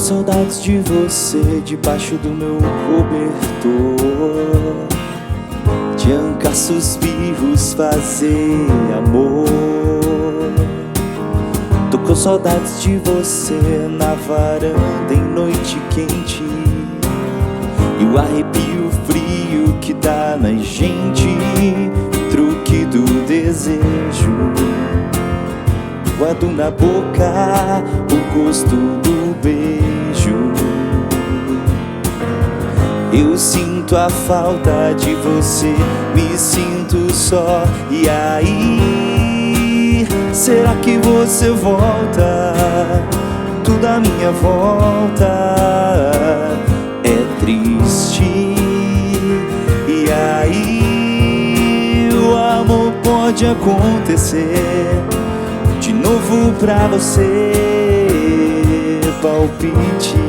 saudades de você debaixo do meu cobertor, de arrancar suspiros, fazer amor. Tô com saudades de você na varanda em noite quente, e o arrepio frio que dá na gente, truque do desejo. Guardo na boca o gosto do beijo. Eu sinto a falta de você, me sinto só. E aí, será que você volta? Tudo à minha volta é triste. E aí, o amor pode acontecer de novo pra você, palpite.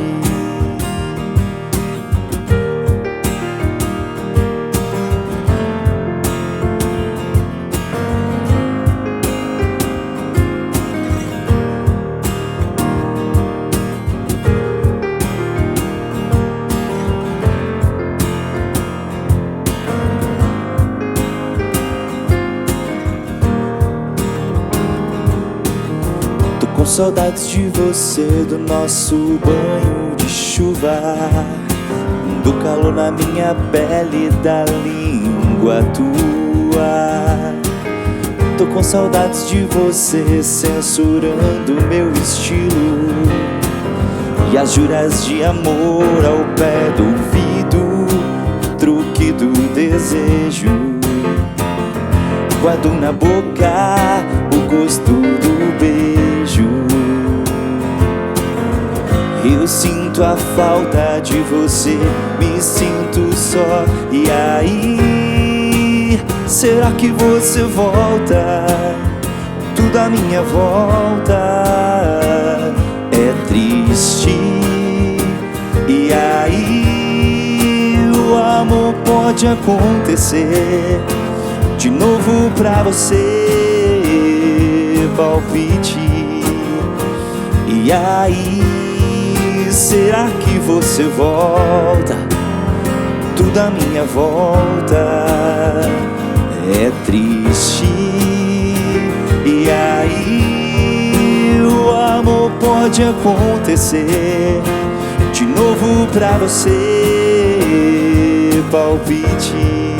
Com saudades de você, do nosso banho de chuva, do calor na minha pele, da língua tua. Tô com saudades de você, censurando meu estilo, e as juras de amor ao pé do ouvido, truque do desejo. Guardo na boca o gosto do beijo. Eu sinto a falta de você, me sinto só. E aí, será que você volta? Tudo à minha volta é triste. E aí, o amor pode acontecer de novo pra você, palpite. E aí, será que você volta? Tudo à minha volta é triste. E aí, o amor pode acontecer de novo pra você, palpite.